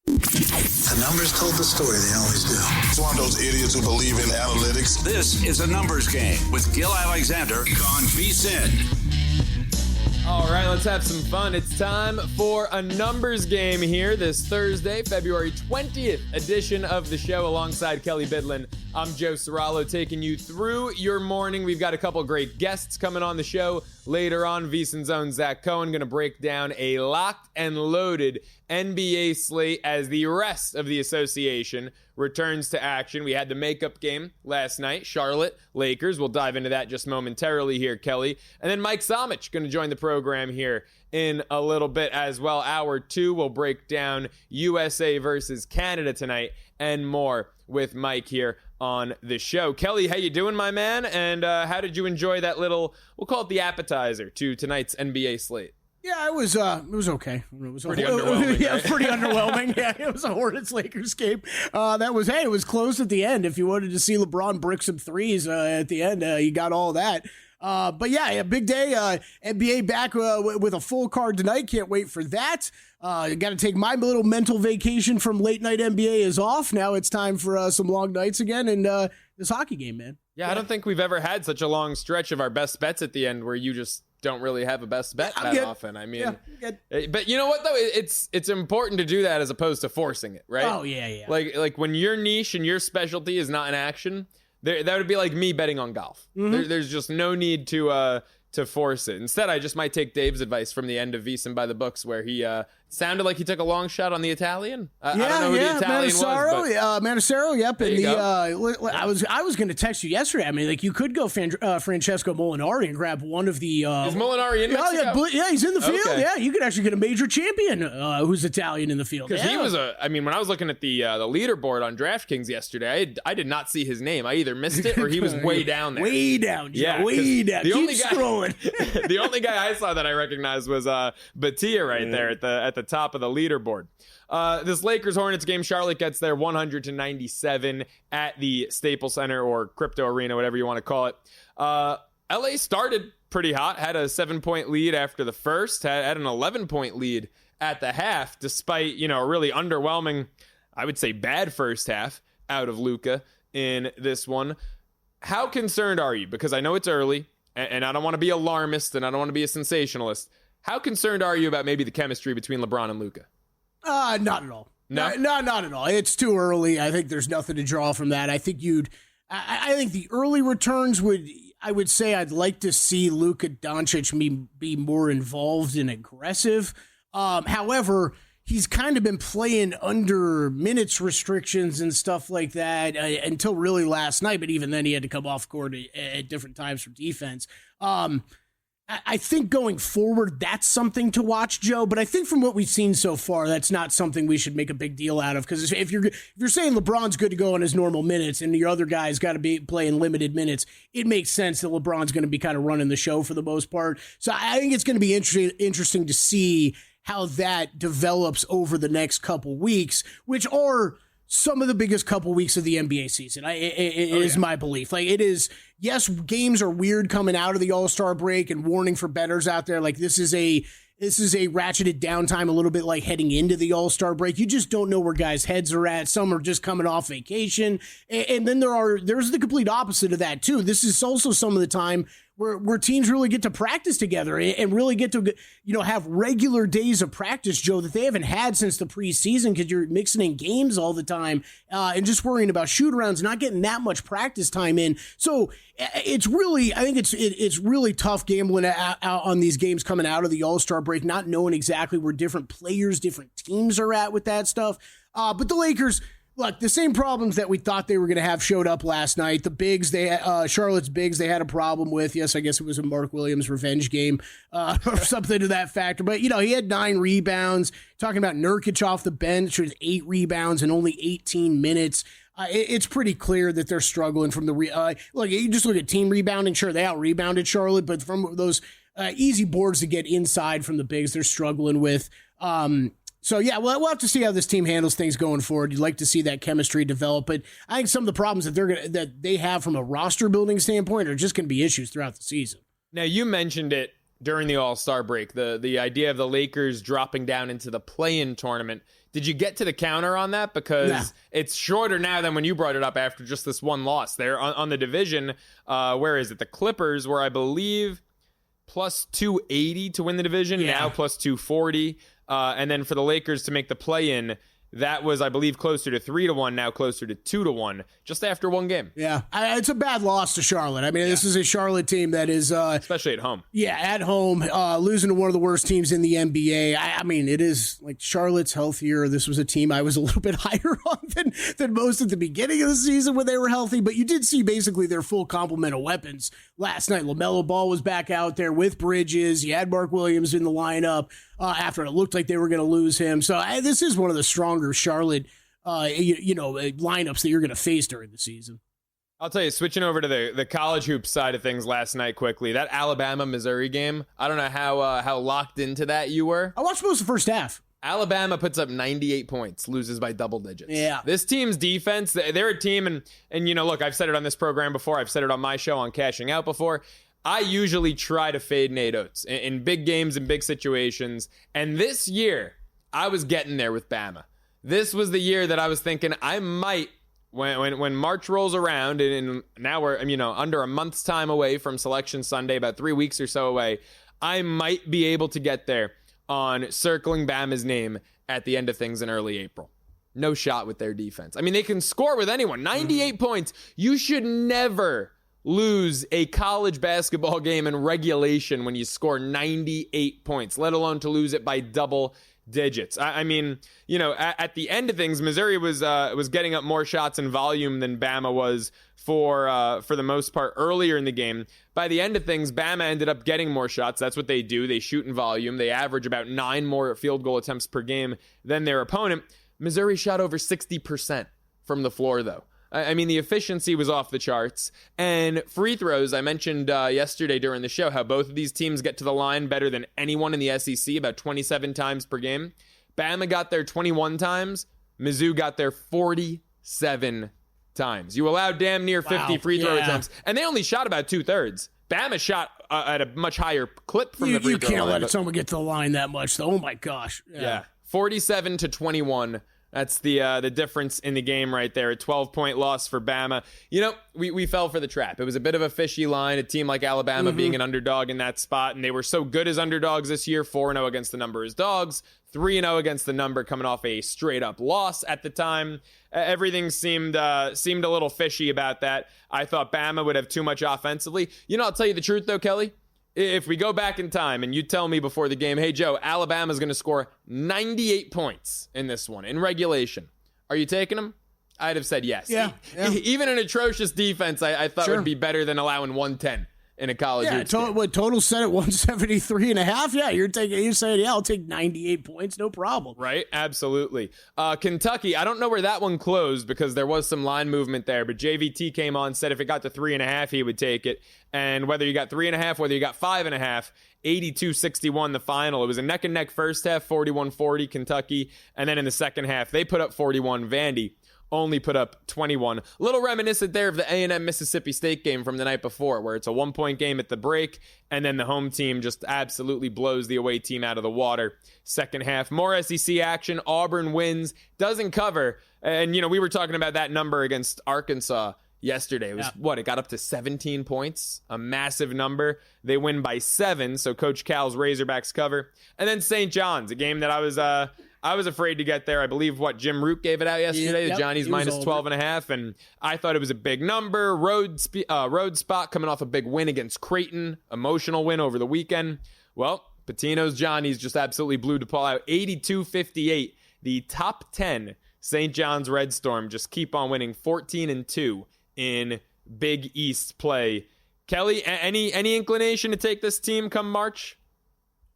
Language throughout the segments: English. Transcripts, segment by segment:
The numbers told the story. They always do. It's one of those idiots who believe in analytics. This is a numbers game with Gil Alexander on VSiN. All right, let's have some fun. It's time for a numbers game here this Thursday, February 20th edition of the show alongside Kelly Bidlin. I'm Joe Serralo taking you through your morning. We've got a couple great guests coming on the show later on. VSiN's own Zach Cohen going to break down a locked and loaded NBA slate as the rest of the association returns to action. We had the makeup game last night, Charlotte Lakers. We'll dive into that just momentarily here, Kelly. And then Mike Somich going to join the program here in a little bit as well. Hour 2, we'll break down USA versus Canada tonight and more with Mike here on the show. Kelly, how you doing, my man? And how did you enjoy that little, we'll call it the appetizer to tonight's NBA slate? Yeah, it was okay. It was pretty underwhelming. Yeah, it was pretty underwhelming. Yeah, it was a Hornets-Lakers game. It was close at the end. If you wanted to see LeBron brick some threes at the end, you got all that. But yeah, a big day. NBA back with a full card tonight. Can't wait for that. Got to take my little mental vacation from late night NBA is off. Now it's time for some long nights again and this hockey game, man. Yeah, I don't think we've ever had such a long stretch of our best bets at the end where you just don't really have a best bet that often. I mean, but you know what though? It's important to do that as opposed to forcing it, right? Oh yeah. Like when your niche and your specialty is not in action, that would be like me betting on golf. Mm-hmm. There's just no need to force it. Instead, I just might take Dave's advice from the end of VSiN by the books, where he sounded like he took a long shot on the Italian. I don't know who the Italian was. Manassero, yep. There And you I was going to text you yesterday. I mean, like you could go Francesco Molinari and grab one of the. Is Molinari in Mexico? Yeah, he's in the field. Okay. Yeah, you could actually get a major champion who's Italian in the field. Because he was when I was looking at the leaderboard on DraftKings yesterday, I did not see his name. I either missed it or he was way down there. Way down, Joe. Yeah, way down. Keep scrolling. The only guy I saw that I recognized was Batia right there at the top of the leaderboard. This Lakers Hornets game, Charlotte gets there 100-97 at the Staples Center or Crypto Arena, whatever you want to call it. LA started pretty hot, had a 7-point lead after the first, had an 11-point lead at the half, despite a really underwhelming, I would say bad first half out of Luka in this one. How concerned are you? Because I know it's early, and I don't want to be alarmist, and I don't want to be a sensationalist. How concerned are you about maybe the chemistry between LeBron and Luka? Not at all. No? Not at all. It's too early. I think there's nothing to draw from that. I think I think the early returns I would say I'd like to see Luka Doncic be more involved and aggressive. However, he's kind of been playing under minutes restrictions and stuff like that until really last night. But even then, he had to come off court at different times for defense. I think going forward, that's something to watch, Joe. But I think from what we've seen so far, that's not something we should make a big deal out of. Because if you're saying LeBron's good to go on his normal minutes and your other guy's got to be playing limited minutes, it makes sense that LeBron's going to be kind of running the show for the most part. So I think it's going to be interesting to see how that develops over the next couple weeks, which are some of the biggest couple weeks of the NBA season. It is my belief. Like it is, yes, games are weird coming out of the All-Star break, and warning for bettors out there. Like this is a ratcheted downtime a little bit like heading into the All-Star break. You just don't know where guys' heads are at. Some are just coming off vacation. And then there's the complete opposite of that too. This is also some of the time where teams really get to practice together and really get to, have regular days of practice, Joe, that they haven't had since the preseason because you're mixing in games all the time and just worrying about shoot-arounds, not getting that much practice time in. So it's really, I think it's really tough gambling out on these games coming out of the All-Star break, not knowing exactly where different players, different teams are at with that stuff. But the Lakers, look, the same problems that we thought they were going to have showed up last night. The bigs, Charlotte's bigs, they had a problem with. Yes, I guess it was a Mark Williams revenge game or something to that factor. But, he had 9 rebounds. Talking about Nurkic off the bench with 8 rebounds in only 18 minutes. It's pretty clear that they're struggling from the look, you just look at team rebounding. Sure, they out-rebounded Charlotte, but from those easy boards to get inside from the bigs, they're struggling with. So, yeah, we'll have to see how this team handles things going forward. You'd like to see that chemistry develop, but I think some of the problems that they have from a roster building standpoint are just going to be issues throughout the season. Now, you mentioned it during the All-Star break, the idea of the Lakers dropping down into the play-in tournament. Did you get to the counter on that? Because it's shorter now than when you brought it up after just this one loss. They're on the division. Where is it? The Clippers were, I believe, plus 280 to win the division. Now plus 240. And then for the Lakers to make the play-in, that was, I believe, closer to 3-1, now closer to 2-1, just after one game. Yeah, it's a bad loss to Charlotte. I mean, this is a Charlotte team that is... especially at home. Yeah, at home, losing to one of the worst teams in the NBA. I mean, it is like Charlotte's healthier. This was a team I was a little bit higher on than most at the beginning of the season when they were healthy, but you did see basically their full complement of weapons last night. LaMelo Ball was back out there with Bridges. You had Mark Williams in the lineup after it looked like they were going to lose him. So this is one of the stronger Charlotte lineups that you're going to face during the season. I'll tell you, switching over to the college hoop side of things last night quickly, that Alabama-Missouri game, I don't know how locked into that you were. I watched most of the first half. Alabama puts up 98 points, loses by double digits. Yeah. This team's defense, they're a team, and look, I've said it on this program before, I've said it on my show on Cashing Out before. I usually try to fade Nate Oates in big games and big situations, and this year, I was getting there with Bama. This was the year that I was thinking I might, when March rolls around, and now we're under a month's time away from Selection Sunday, about 3 weeks or so away, I might be able to get there on circling Bama's name at the end of things in early April. No shot with their defense. I mean, they can score with anyone. 98 points. You should never lose a college basketball game in regulation when you score 98 points, let alone to lose it by double digits. I mean, at the end of things, Missouri was getting up more shots in volume than Bama was for the most part earlier in the game. By the end of things, Bama ended up getting more shots. That's what they do. They shoot in volume. They average about 9 more field goal attempts per game than their opponent. Missouri shot over 60% from the floor, though. I mean, the efficiency was off the charts. And free throws, I mentioned yesterday during the show how both of these teams get to the line better than anyone in the SEC, about 27 times per game. Bama got there 21 times. Mizzou got there 47 times. You allowed damn near 50 free throw attempts, and they only shot about 2/3. Bama shot at a much higher clip from the free throw line. You can't let someone get to the line that much, though. Oh, my gosh. Yeah. 47-21. That's the difference in the game right there. A 12-point loss for Bama. We fell for the trap. It was a bit of a fishy line, a team like Alabama being an underdog in that spot, and they were so good as underdogs this year, 4-0 against the number as dogs, 3-0 against the number coming off a straight-up loss at the time. Everything seemed a little fishy about that. I thought Bama would have too much offensively. I'll tell you the truth, though, Kelly. If we go back in time and you tell me before the game, hey, Joe, Alabama's going to score 98 points in this one, in regulation, are you taking them? I'd have said yes. Yeah. Even an atrocious defense, I thought would be better than allowing 110 in a college. Yeah, total set at 173.5. Yeah, you're saying, yeah, I'll take 98 points, no problem. Right, absolutely. Kentucky, I don't know where that one closed because there was some line movement there, but JVT came on, said if it got to 3.5, he would take it. And whether you got 3.5, whether you got 5.5, 82-61 the final. It was a neck and neck first half, 41-40 Kentucky, and then in the second half they put up 41. Vandy only put up 21. A little reminiscent there of the A&M Mississippi State game from the night before, where it's a 1-point game at the break, and then the home team just absolutely blows the away team out of the water. Second half, more SEC action. Auburn wins, doesn't cover. And, we were talking about that number against Arkansas yesterday. It was, it got up to 17 points, a massive number. They win by 7, so Coach Cal's Razorbacks cover. And then St. John's, a game that I was afraid to get there. I believe Jim Root gave it out yesterday. The Johnny's minus 12.5, and I thought it was a big number. Road spot coming off a big win against Creighton, emotional win over the weekend. Well, Patino's Johnny's just absolutely blew DePaul out, 82-58. The top 10 St. John's Red Storm just keep on winning, 14-2 in Big East play. Kelly, any inclination to take this team come March?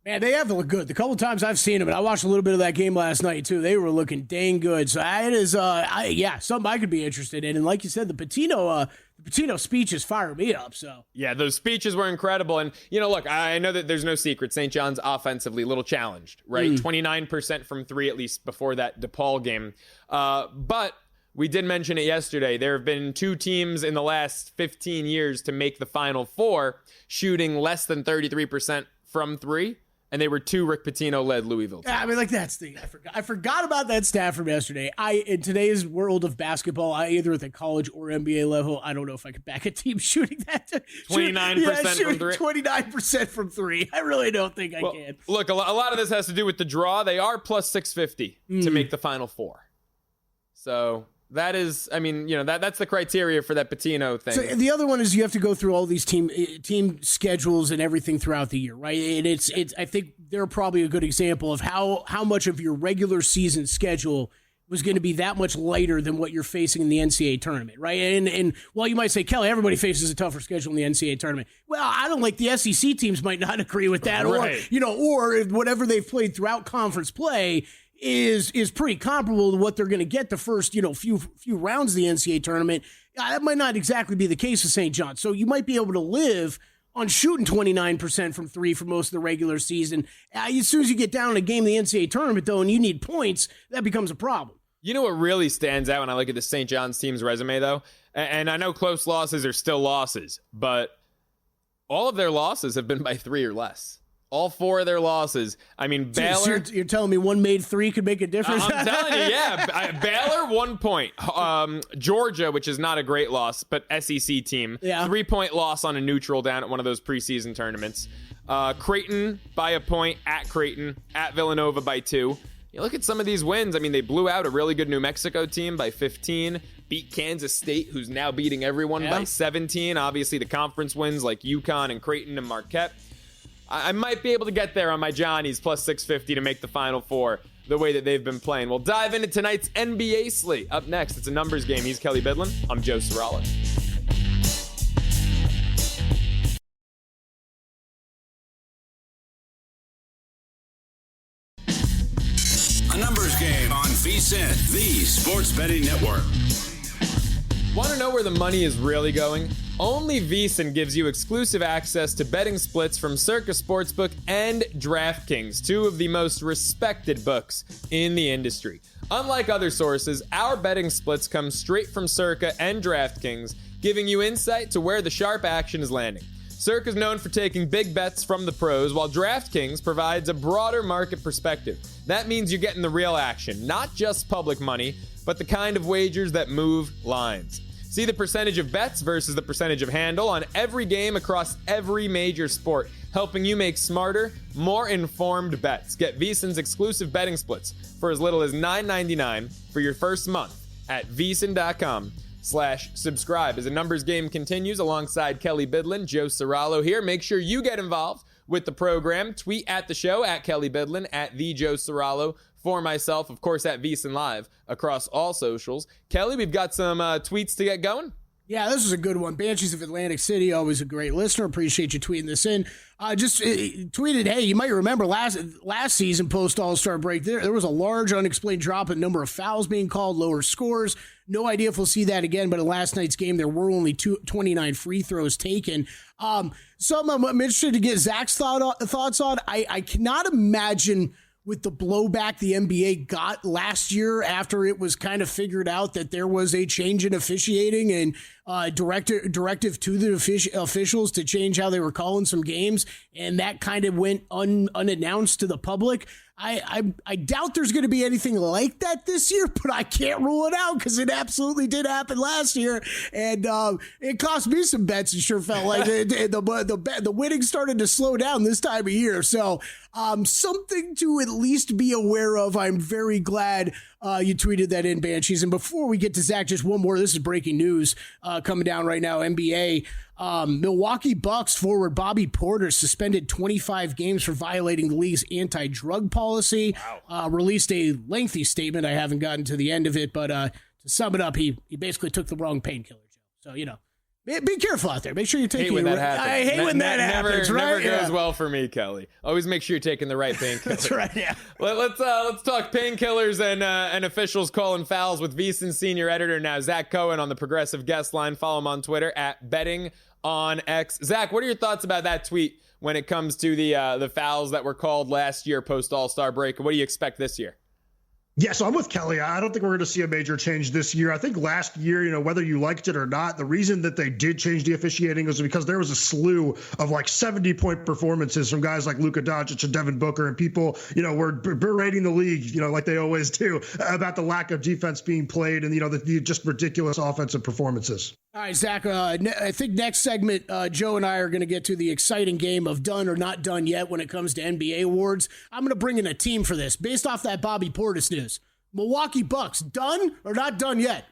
Man, they have to look good. The couple times I've seen them, and I watched a little bit of that game last night, too, they were looking dang good. So it is, something I could be interested in. And like you said, the Patino speeches fire me up. So yeah, those speeches were incredible. And, look, I know that there's no secret. St. John's offensively a little challenged, right? 29% from 3, at least before that DePaul game. But we did mention it yesterday. There have been 2 teams in the last 15 years to make the Final Four shooting less than 33% from 3. and they were 2 Rick Pitino-led Louisville teams. Yeah, I mean, like, that's the I forgot about that stat from yesterday. In today's world of basketball, either at the college or NBA level, I don't know if I could back a team shooting that. 29% from 3. 29% from 3. I really don't think I can. Look, a lot of this has to do with the draw. They are plus 650 to make the Final Four. So that is, I mean, that's the criteria for that Pitino thing. So the other one is you have to go through all these team schedules and everything throughout the year, right? And it's I think they're probably a good example of how much of your regular season schedule was going to be that much lighter than what you're facing in the NCAA tournament, right? And while you might say, Kelly, everybody faces a tougher schedule in the NCAA tournament. Well, I don't like the SEC teams might not agree with that, right. or whatever they've played throughout conference play is pretty comparable to what they're going to get the first, few rounds of the NCAA tournament. That might not exactly be the case with St. John. So you might be able to live on shooting 29% from 3 for most of the regular season. As soon as you get down in a game in the NCAA tournament, though, and you need points, that becomes a problem. You know what really stands out when I look at the St. John's team's resume, though? And I know close losses are still losses, but all of their losses have been by 3 or less. All 4 of their losses. I mean, Baylor. So you're telling me one made 3 could make a difference? I'm telling you, yeah. Baylor, 1 point. Georgia, which is not a great loss, but SEC team. Yeah. 3-point loss on a neutral down at one of those preseason tournaments. Creighton by a point at Creighton. At Villanova by 2. You look at some of these wins. I mean, they blew out a really good New Mexico team by 15. Beat Kansas State, who's now beating everyone by 17. Obviously, the conference wins like UConn and Creighton and Marquette. I might be able to get there on my Johnnies plus 650 to make the Final Four the way that they've been playing. We'll dive into tonight's NBA slate. Up next, it's a numbers game. He's Kelly Bidlin. I'm Joe Serralo. A numbers game on VSiN, the sports betting network. Want to know where the money is really going? Only VSiN gives you exclusive access to betting splits from Circa Sportsbook and DraftKings, 2 of the most respected books in the industry. Unlike other sources, our betting splits come straight from Circa and DraftKings, giving you insight to where the sharp action is landing. Circa is known for taking big bets from the pros, while DraftKings provides a broader market perspective. That means you're getting the real action, not just public money, but the kind of wagers that move lines. See the percentage of bets versus the percentage of handle on every game across every major sport, helping you make smarter, more informed bets. Get VSiN's exclusive betting splits for as little as $9.99 for your first month at VSiN.com/subscribe. As the numbers game continues alongside Kelly Bidlin, Joe Serralo here. Make sure you get involved with the program. Tweet at the show at Kelly Bidlin, at the Joe Serralo. For myself, of course, at VSiN Live across all socials. Kelly, we've got some tweets to get going. Yeah, this is a good one. Banshees of Atlantic City, always a great listener. Appreciate you tweeting this in. Just tweeted, hey, you might remember last season post All-Star break, there was a large unexplained drop in number of fouls being called, lower scores. No idea if we'll see that again, but in last night's game, there were only 29 free throws taken. Something I'm interested to get Zach's thoughts on. I cannot imagine with the blowback the NBA got last year after it was kind of figured out that there was a change in officiating and directive to the officials to change how they were calling some games, and that kind of went unannounced to the public. I doubt there's going to be anything like that this year, but I can't rule it out because it absolutely did happen last year, and it cost me some bets. It sure felt like the winning started to slow down this time of year. So something to at least be aware of. I'm very glad you tweeted that in, Banshees. And before we get to Zach, just one more. This is breaking news coming down right now. NBA. Milwaukee Bucks forward Bobby Porter suspended 25 games for violating the league's anti-drug policy. Wow. Released a lengthy statement. I haven't gotten to the end of it, but to sum it up, he basically took the wrong painkiller. So, be careful out there. Make sure you're taking when that happens. I hate when that happens, right? Never goes well for me, Kelly. Always make sure you're taking the right painkiller. That's right, yeah. Let's talk painkillers and officials calling fouls with VSiN senior editor now, Zach Cohen, on the Progressive Guest Line. Follow him on Twitter at BettingOnX. Zach, what are your thoughts about that tweet when it comes to the fouls that were called last year post All-Star break? What do you expect this year? Yeah, so I'm with Kelly. I don't think we're going to see a major change this year. I think last year, whether you liked it or not, the reason that they did change the officiating was because there was a slew of like 70-point performances from guys like Luka Doncic and Devin Booker, and people, were berating the league, like they always do, about the lack of defense being played and, the just ridiculous offensive performances. All right, Zach, I think next segment, Joe and I are going to get to the exciting game of done or not done yet when it comes to NBA awards. I'm going to bring in a team for this based off that Bobby Portis news. Milwaukee Bucks, done or not done yet?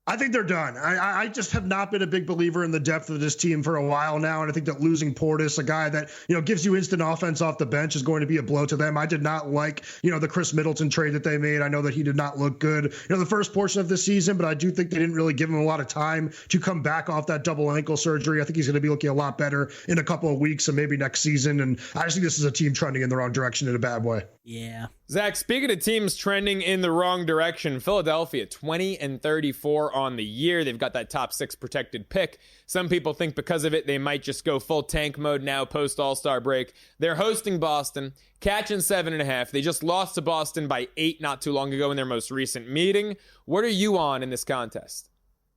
I think they're done. I just have not been a big believer in the depth of this team for a while now, and I think that losing Portis, a guy that gives you instant offense off the bench, is going to be a blow to them. I did not like the Chris Middleton trade that they made. I know that he did not look good the first portion of this season, but I do think they didn't really give him a lot of time to come back off that double ankle surgery. I think he's going to be looking a lot better in a couple of weeks and maybe next season, and I just think this is a team trending in the wrong direction in a bad way. Yeah. Zach, speaking of teams trending in the wrong direction, Philadelphia 20-34 on the year. They've got that top 6 protected pick. Some people think because of it, they might just go full tank mode now post All-Star break. They're hosting Boston, catching 7.5. They just lost to Boston by 8 not too long ago in their most recent meeting. What are you on in this contest?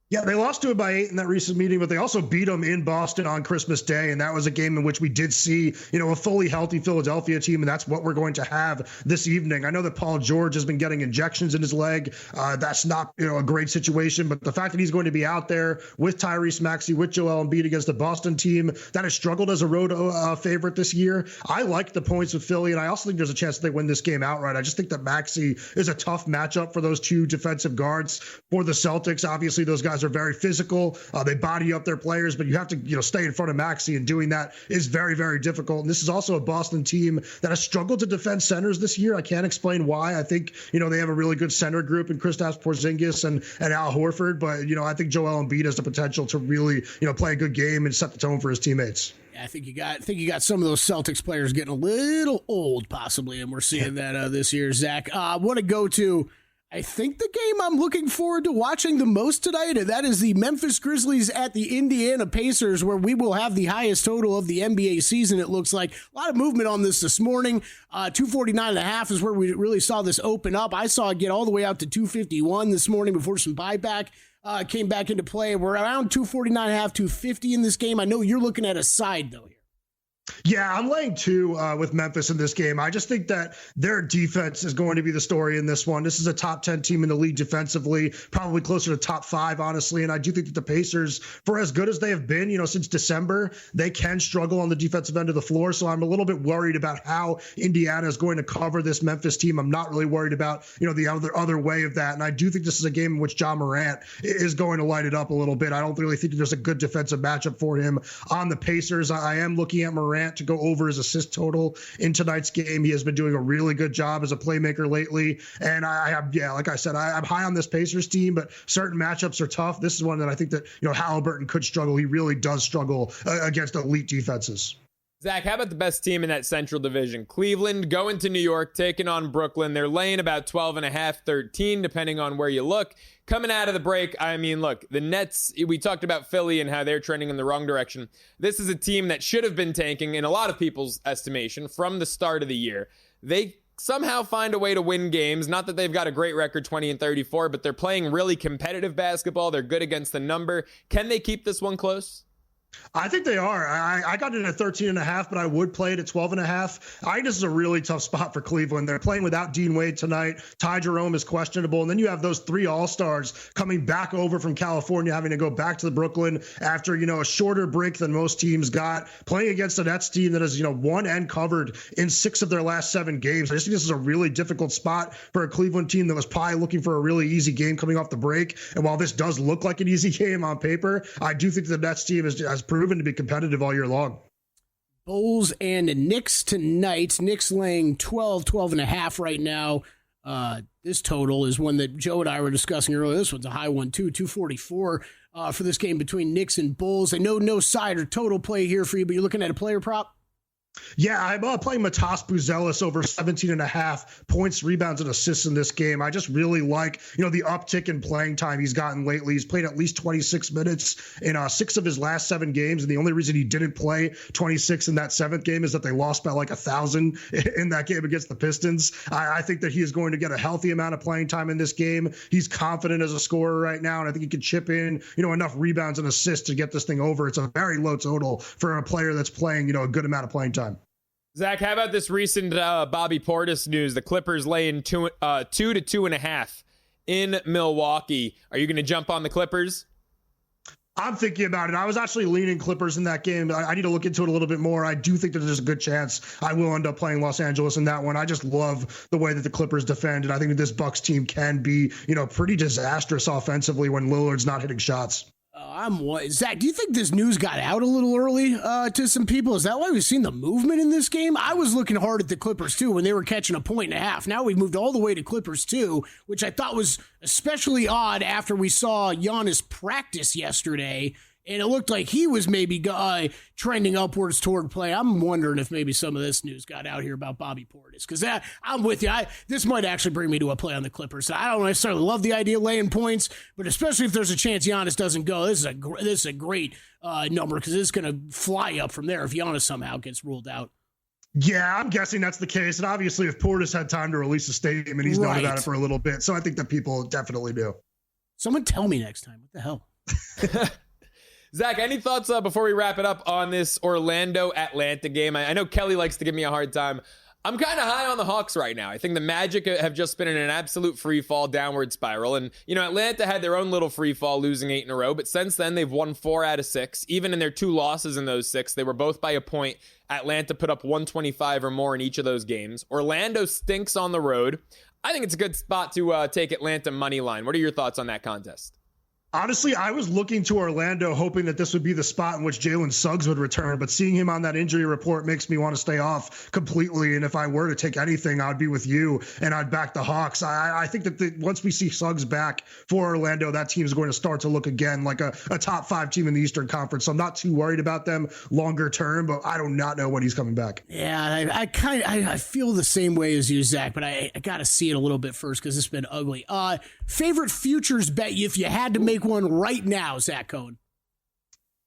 Yeah, they lost to it by 8 in that recent meeting, but they also beat them in Boston on Christmas Day, and that was a game in which we did see, a fully healthy Philadelphia team, and that's what we're going to have this evening. I know that Paul George has been getting injections in his leg. That's not, a great situation, but the fact that he's going to be out there with Tyrese Maxey, with Joel Embiid against the Boston team that has struggled as a road favorite this year, I like the points with Philly, and I also think there's a chance that they win this game outright. I just think that Maxey is a tough matchup for those two defensive guards for the Celtics. Obviously, those guys are very physical. They body up their players, but you have to, stay in front of Maxey, and doing that is very, very difficult. And this is also a Boston team that has struggled to defend centers this year. I can't explain why. I think, they have a really good center group in Kristaps Porzingis and Al Horford, but, I think Joel Embiid has the potential to really, play a good game and set the tone for his teammates. Yeah, I think you got some of those Celtics players getting a little old, possibly, and we're seeing that this year. Zach, I want to go to, I think, the game I'm looking forward to watching the most tonight, and that is the Memphis Grizzlies at the Indiana Pacers, where we will have the highest total of the NBA season, it looks like. A lot of movement on this morning. 249.5 is where we really saw this open up. I saw it get all the way out to 251 this morning before some buyback came back into play. We're around 249.5, 250 in this game. I know you're looking at a side, though, here. Yeah, I'm laying 2 with Memphis in this game. I just think that their defense is going to be the story in this one. This is a top 10 team in the league defensively, probably closer to top 5, honestly. And I do think that the Pacers, for as good as they have been, since December, they can struggle on the defensive end of the floor. So I'm a little bit worried about how Indiana is going to cover this Memphis team. I'm not really worried about, the other way of that. And I do think this is a game in which Ja Morant is going to light it up a little bit. I don't really think that there's a good defensive matchup for him on the Pacers. I am looking at Morant to go over his assist total in tonight's game. He has been doing a really good job as a playmaker lately. And like I said, I'm high on this Pacers team, but certain matchups are tough. This is one that I think that, Halliburton could struggle. He really does struggle against elite defenses. Zach, how about the best team in that Central Division? Cleveland going to New York, taking on Brooklyn. They're laying about 12.5, 13, depending on where you look. Coming out of the break, look, the Nets, we talked about Philly and how they're trending in the wrong direction. This is a team that should have been tanking, in a lot of people's estimation, from the start of the year. They somehow find a way to win games. Not that they've got a great record, 20-34, but they're playing really competitive basketball. They're good against the number. Can they keep this one close? I think they are. I got it at 13.5, but I would play it at 12.5. I think this is a really tough spot for Cleveland. They're playing without Dean Wade tonight. Ty Jerome is questionable. And then you have those 3 All-Stars coming back over from California, having to go back to the Brooklyn after, a shorter break than most teams got, playing against a Nets team that has, won and covered in 6 of their last 7 games. I just think this is a really difficult spot for a Cleveland team that was probably looking for a really easy game coming off the break. And while this does look like an easy game on paper, I do think the Nets team has proven to be competitive all year long. Bulls and Knicks tonight. Knicks laying 12.5 right now. This total is one that Joe and I were discussing earlier. This one's a high one, too, 244 for this game between Knicks and Bulls. I know no side or total play here for you, but you're looking at a player prop? Yeah, I'm playing Matas Buzelis over 17.5 points, rebounds, and assists in this game. I just really like, the uptick in playing time he's gotten lately. He's played at least 26 minutes in 6 of his last 7 games, and the only reason he didn't play 26 in that 7th game is that they lost by like 1,000 in that game against the Pistons. I think that he is going to get a healthy amount of playing time in this game. He's confident as a scorer right now, and I think he can chip in, enough rebounds and assists to get this thing over. It's a very low total for a player that's playing, a good amount of playing time. Zach, how about this recent Bobby Portis news? The Clippers laying 2 to 2.5 in Milwaukee. Are you going to jump on the Clippers? I'm thinking about it. I was actually leaning Clippers in that game. I need to look into it a little bit more. I do think that there's a good chance I will end up playing Los Angeles in that one. I just love the way that the Clippers defend, and I think that this Bucks team can be, pretty disastrous offensively when Lillard's not hitting shots. Zach, do you think this news got out a little early to some people? Is that why we've seen the movement in this game? I was looking hard at the Clippers, too, when they were catching 1.5 points. Now we've moved all the way to Clippers, too, which I thought was especially odd after we saw Giannis practice yesterday, and it looked like he was maybe trending upwards toward play. I'm wondering if maybe some of this news got out here about Bobby Portis, because I'm with you. This might actually bring me to a play on the Clippers. I don't necessarily love the idea of laying points, but especially if there's a chance Giannis doesn't go, this is a great number, because it's going to fly up from there if Giannis somehow gets ruled out. Yeah, I'm guessing that's the case. And obviously, if Portis had time to release a statement, he's known about it for a little bit. So I think that people definitely do. Someone tell me next time. What the hell? Zach, any thoughts before we wrap it up on this Orlando-Atlanta game? I know Kelly likes to give me a hard time. I'm kind of high on the Hawks right now. I think the Magic have just been in an absolute free fall downward spiral. And, Atlanta had their own little free fall, losing 8 in a row. But since then, they've won 4 out of 6. Even in their 2 losses in those 6, they were both by a point. Atlanta put up 125 or more in each of those games. Orlando stinks on the road. I think it's a good spot to take Atlanta money line. What are your thoughts on that contest? Honestly, I was looking to Orlando hoping that this would be the spot in which Jalen Suggs would return, but seeing him on that injury report makes me want to stay off completely. And if I were to take anything, I'd be with you and I'd back the Hawks. I think that once we see Suggs back for Orlando, that team is going to start to look again like a top 5 team in the Eastern Conference. So I'm not too worried about them longer term, but I do not know when he's coming back. Yeah, I feel the same way as you, Zach, but I got to see it a little bit first because it's been ugly. Favorite futures bet if you had to make one right now, Zach Cohen?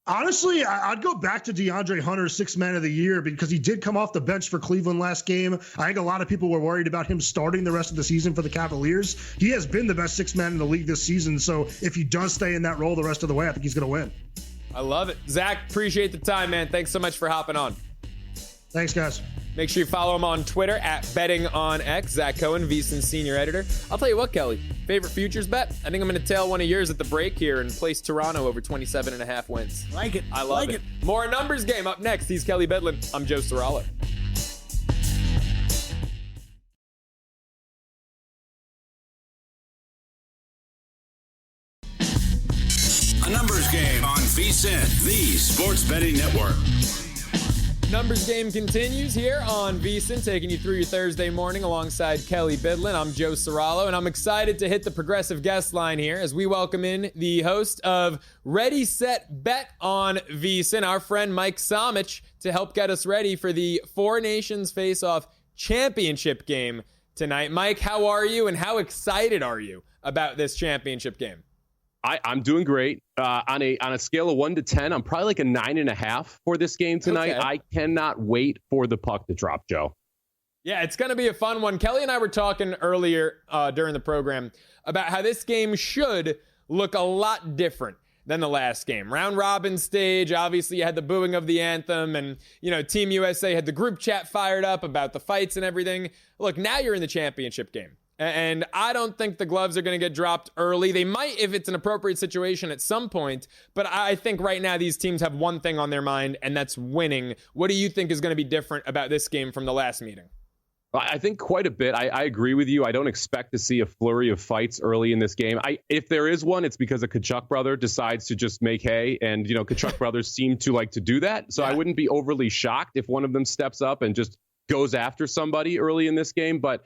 Honestly, I'd go back to DeAndre Hunter's 6th man of the year because he did come off the bench for Cleveland last game. I think a lot of people were worried about him starting the rest of the season for the Cavaliers. He has been the best 6th man in the league this season. So if he does stay in that role the rest of the way, I think he's going to win. I love it. Zach, appreciate the time, man. Thanks so much for hopping on. Thanks, guys. Make sure you follow him on Twitter at BettingOnX. Zach Cohen, VSiN senior editor. I'll tell you what, Kelly, favorite futures bet? I think I'm going to tail one of yours at the break here and place Toronto over 27.5 wins. Like it. I love it. More numbers game up next. He's Kelly Bidlin. I'm Joe Serralo. A numbers game on VSiN, the sports betting network. Numbers game continues here on VSiN, taking you through your Thursday morning alongside Kelly Bidlin. I'm Joe Serralo, and I'm excited to hit the progressive guest line here as we welcome in the host of Ready, Set, Bet on VSiN, our friend Mike Somich, to help get us ready for the Four Nations Face-Off championship game tonight. Mike, how are you, and how excited are you about this championship game? I'm doing great. On a scale of 1 to 10, I'm probably like a 9.5 for this game tonight. Okay. I cannot wait for the puck to drop, Joe. Yeah, it's going to be a fun one. Kelly and I were talking earlier during the program about how this game should look a lot different than the last game. Round robin stage, obviously you had the booing of the anthem, and Team USA had the group chat fired up about the fights and everything. Look, now you're in the championship game. And I don't think the gloves are going to get dropped early. They might if it's an appropriate situation at some point. But I think right now these teams have one thing on their mind, and that's winning. What do you think is going to be different about this game from the last meeting? I think quite a bit. I agree with you. I don't expect to see a flurry of fights early in this game. If there is one, it's because a Kachuk brother decides to just make hay. And, Kachuk brothers seem to like to do that. So yeah. I wouldn't be overly shocked if one of them steps up and just goes after somebody early in this game. But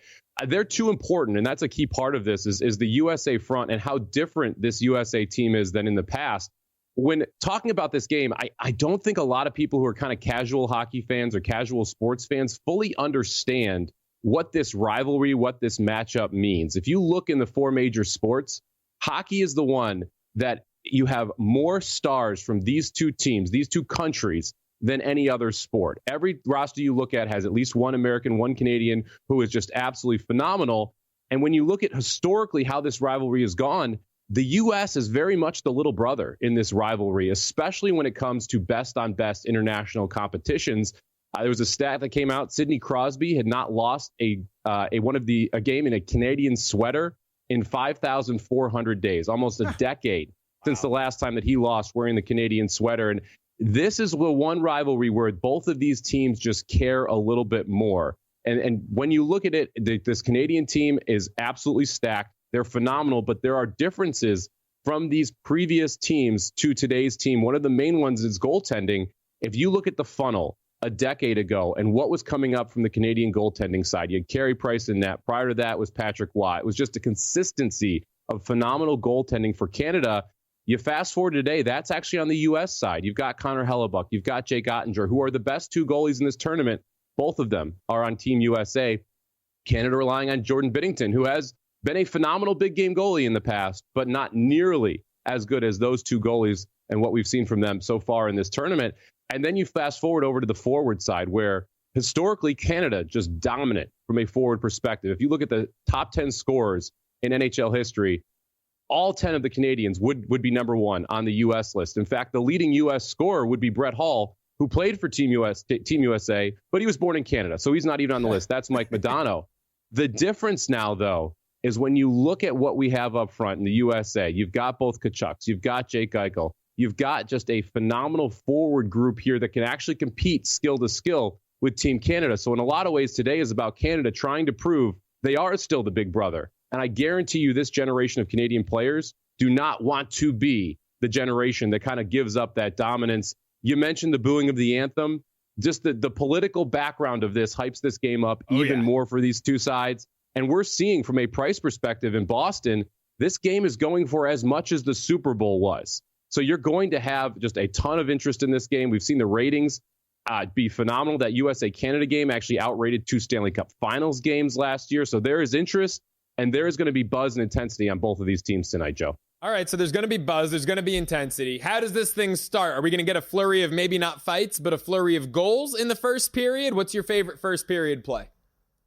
they're too important, and that's a key part of this is the USA front and how different this USA team is than in the past. when talking about this game, I don't think a lot of people who are kind of casual hockey fans or casual sports fans fully understand what this rivalry, what this matchup means. If you look in the four major sports, hockey is the one that you have more stars from these two teams, these two countries, than any other sport. Every roster you look at has at least one American, one Canadian who is just absolutely phenomenal. And when you look at historically how this rivalry has gone, the U.S. is very much the little brother in this rivalry, especially when it comes to best on best international competitions. There was a stat that came out. Sidney Crosby had not lost a game in a Canadian sweater in 5,400 days, almost a decade since the last time that he lost wearing the Canadian sweater. And this is the one rivalry where both of these teams just care a little bit more. And when you look at it, this Canadian team is absolutely stacked. They're phenomenal, but there are differences from these previous teams to today's team. One of the main ones is goaltending. If you look at the funnel a decade ago and what was coming up from the Canadian goaltending side, you had Carey Price in net. Prior to that was Patrick Waugh. It was just a consistency of phenomenal goaltending for Canada. You fast forward today, that's actually on the U.S. side. You've got Connor Hellebuck. You've got Jake Ottinger, who are the best two goalies in this tournament. Both of them are on Team USA. Canada relying on Jordan Binnington, who has been a phenomenal big game goalie in the past, but not nearly as good as those two goalies and what we've seen from them so far in this tournament. And then you fast forward over to the forward side, where historically Canada just dominant from a forward perspective. If you look at the top 10 scorers in NHL history, all 10 of the Canadians would be number one on the U.S. list. In fact, the leading U.S. scorer would be Brett Hull, who played for Team USA, but he was born in Canada, so he's not even on the list. That's Mike Modano. The difference now, though, is when you look at what we have up front in the USA, you've got both Tkachuks, you've got Jake Eichel, you've got just a phenomenal forward group here that can actually compete skill to skill with Team Canada. So in a lot of ways, today is about Canada trying to prove they are still the big brother. And I guarantee you this generation of Canadian players do not want to be the generation that kind of gives up that dominance. You mentioned the booing of the anthem. Just the political background of this hypes this game up even more for these two sides. And we're seeing from a price perspective in Boston, this game is going for as much as the Super Bowl was. So you're going to have just a ton of interest in this game. We've seen the ratings be phenomenal. That USA-Canada game actually outrated two Stanley Cup Finals games last year. So there is interest, and there is going to be buzz and intensity on both of these teams tonight, Joe. All right, so there's going to be buzz, there's going to be intensity. How does this thing start? Are we going to get a flurry of maybe not fights, but a flurry of goals in the first period? What's your favorite first period play?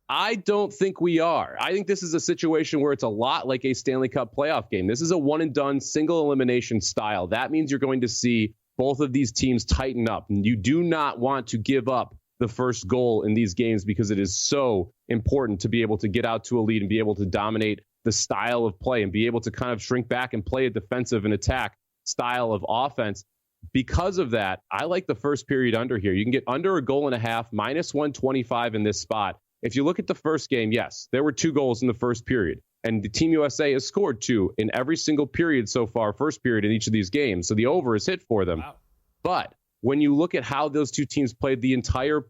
I don't think we are. I think this is a situation where it's a lot like a Stanley Cup playoff game. This is a one-and-done, single elimination style. That means you're going to see both of these teams tighten up. And you do not want to give up the first goal in these games because it is so important to be able to get out to a lead and be able to dominate the style of play and be able to kind of shrink back and play a defensive and attack style of offense. Because of that, I like the first period under here. You can get under a goal and a half, minus 125 in this spot. If you look at the first game, yes, there were 2 goals in the first period, and the Team USA has scored 2 in every single period so far, first period in each of these games. So the over is hit for them. Wow. But when you look at how those two teams played the entire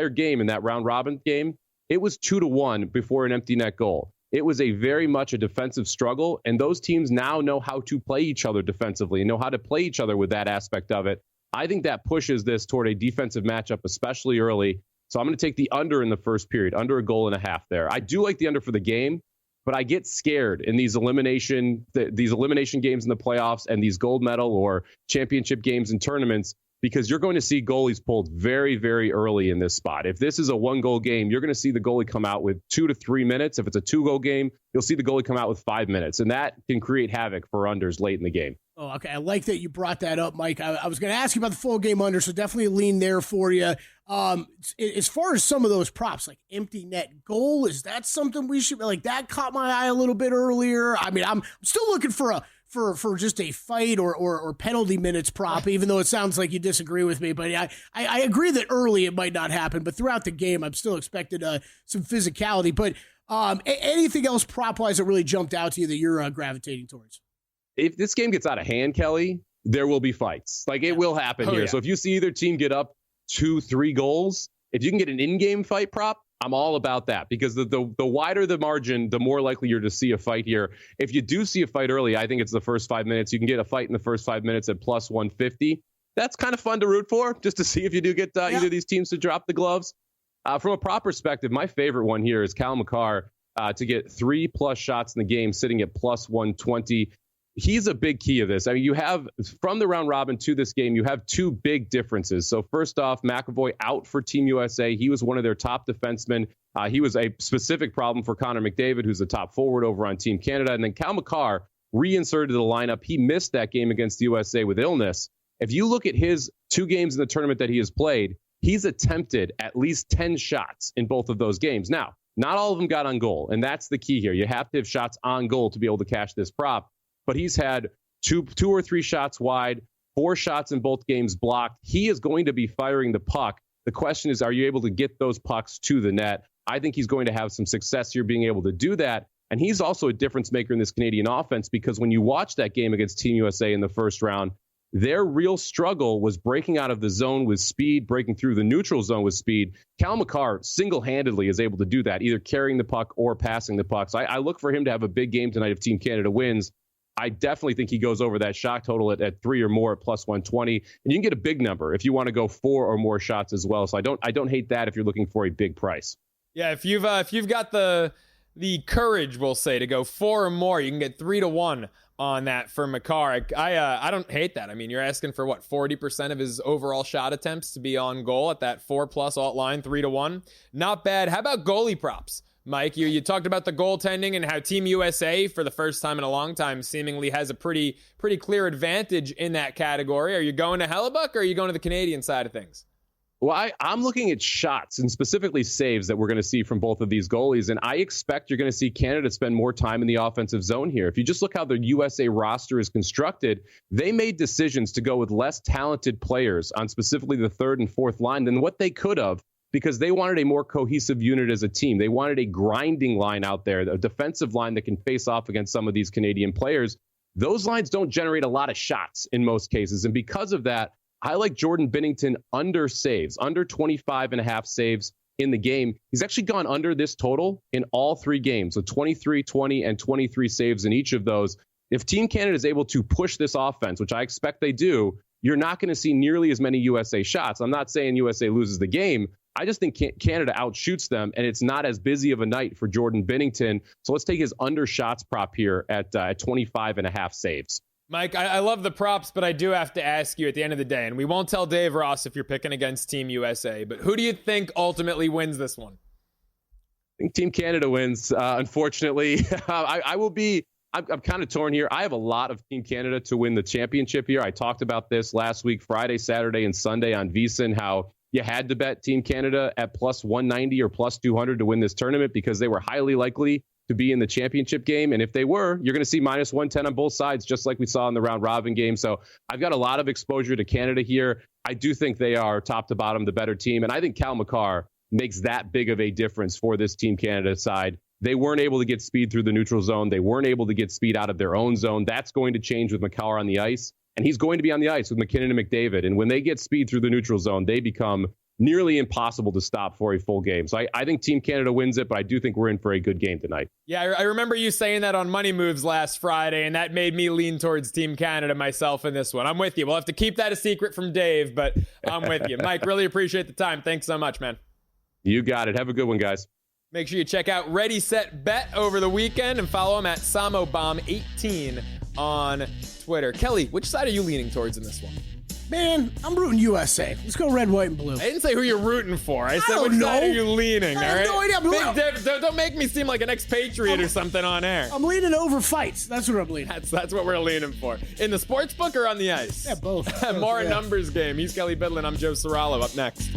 game in that round robin game, it was 2-1 before an empty net goal. It was a very much a defensive struggle, and those teams now know how to play each other defensively and know how to play each other with that aspect of it. I think that pushes this toward a defensive matchup, especially early. So I'm going to take the under in the first period, under a goal and a half there. I do like the under for the game, but I get scared in these elimination games in the playoffs and these gold medal or championship games and tournaments, because you're going to see goalies pulled very, very early in this spot. If this is a 1-goal game, you're going to see the goalie come out with 2 to 3 minutes. If it's a 2-goal game, you'll see the goalie come out with 5 minutes, and that can create havoc for unders late in the game. Oh, okay. I like that you brought that up, Mike. I was going to ask you about the full game under, so definitely a lean there for you. As far as some of those props, like empty net goal, is that something we should, like, that caught my eye a little bit earlier? I mean, I'm still looking for just a fight or penalty minutes prop, even though it sounds like you disagree with me. But I agree that early it might not happen, but throughout the game, I'm still expecting some physicality. But anything else prop-wise that really jumped out to you that you're gravitating towards? If this game gets out of hand, Kelly, there will be fights. Like, it will happen here. Yeah. So if you see either team get up 2-3 goals, if you can get an in-game fight prop, I'm all about that because the wider the margin, the more likely you're to see a fight here. If you do see a fight early, I think it's the first 5 minutes. You can get a fight in the first 5 minutes at plus 150. That's kind of fun to root for, just to see if you do get either of these teams to drop the gloves. From a prop perspective, my favorite one here is Cal McCarr to get 3+ shots in the game, sitting at plus 120. He's a big key of this. I mean, you have, from the round robin to this game, you have two big differences. So first off, McAvoy out for Team USA. He was one of their top defensemen. He was a specific problem for Connor McDavid, who's the top forward over on Team Canada. And then Cal McCarr reinserted the lineup. He missed that game against the USA with illness. If you look at his 2 games in the tournament that he has played, he's attempted at least 10 shots in both of those games. Now, not all of them got on goal, and that's the key here. You have to have shots on goal to be able to cash this prop. But he's had two or three shots wide, 4 shots in both games blocked. He is going to be firing the puck. The question is, are you able to get those pucks to the net? I think he's going to have some success here being able to do that. And he's also a difference maker in this Canadian offense because when you watch that game against Team USA in the first round, their real struggle was breaking out of the zone with speed, breaking through the neutral zone with speed. Cal McCarr single-handedly is able to do that, either carrying the puck or passing the puck. So I look for him to have a big game tonight if Team Canada wins. I definitely think he goes over that shot total at 3 or more at plus 120. And you can get a big number if you want to go 4 or more shots as well. So I don't hate that if you're looking for a big price. Yeah, if you've got the courage, we'll say, to go 4 or more, you can get 3-1 on that for McCarr. I don't hate that. I mean, you're asking for 40% of his overall shot attempts to be on goal at that 4+ alt line, 3-1. Not bad. How about goalie props? Mike, you talked about the goaltending and how Team USA, for the first time in a long time, seemingly has a pretty clear advantage in that category. Are you going to Hellebuck or are you going to the Canadian side of things? Well, I'm looking at shots and specifically saves that we're going to see from both of these goalies. And I expect you're going to see Canada spend more time in the offensive zone here. If you just look how the USA roster is constructed, they made decisions to go with less talented players on specifically the 3rd and 4th line than what they could have, because they wanted a more cohesive unit as a team. They wanted a grinding line out there, a defensive line that can face off against some of these Canadian players. Those lines don't generate a lot of shots in most cases. And because of that, I like Jordan Binnington under saves, under 25.5 saves in the game. He's actually gone under this total in all 3 games, so 23, 20, and 23 saves in each of those. If Team Canada is able to push this offense, which I expect they do, you're not going to see nearly as many USA shots. I'm not saying USA loses the game. I just think Canada outshoots them, and it's not as busy of a night for Jordan Binnington. So let's take his under shots prop here at 25.5 saves. Mike, I love the props, but I do have to ask you at the end of the day, and we won't tell Dave Ross if you're picking against Team USA, but who do you think ultimately wins this one? I think Team Canada wins, unfortunately. I'm kind of torn here. I have a lot of Team Canada to win the championship here. I talked about this last week, Friday, Saturday, and Sunday on VSiN, how you had to bet Team Canada at plus 190 or plus 200 to win this tournament because they were highly likely to be in the championship game. And if they were, you're going to see minus 110 on both sides, just like we saw in the round robin game. So I've got a lot of exposure to Canada here. I do think they are top to bottom the better team. And I think Cal McCarr makes that big of a difference for this Team Canada side. They weren't able to get speed through the neutral zone. They weren't able to get speed out of their own zone. That's going to change with McCarr on the ice. And he's going to be on the ice with McKinnon and McDavid. And when they get speed through the neutral zone, they become nearly impossible to stop for a full game. So I think Team Canada wins it, but I do think we're in for a good game tonight. Yeah, I remember you saying that on Money Moves last Friday, and that made me lean towards Team Canada myself in this one. I'm with you. We'll have to keep that a secret from Dave, but I'm with you. Mike, really appreciate the time. Thanks so much, man. You got it. Have a good one, guys. Make sure you check out Ready, Set, Bet over the weekend and follow him at SamoBomb18 on Twitter. Kelly, which side are you leaning towards in this one? Man, I'm rooting USA. Let's go red, white, and blue. I didn't say who you're rooting for. I said which side are you leaning, all right? No idea. Don't make me seem like an ex-patriot or something on air. I'm leaning over fights. That's what I'm leaning. That's what we're leaning for. In the sports book or on the ice? Yeah, both. More numbers game. He's Kelly Bidlin. I'm Joe Serralo. Up next.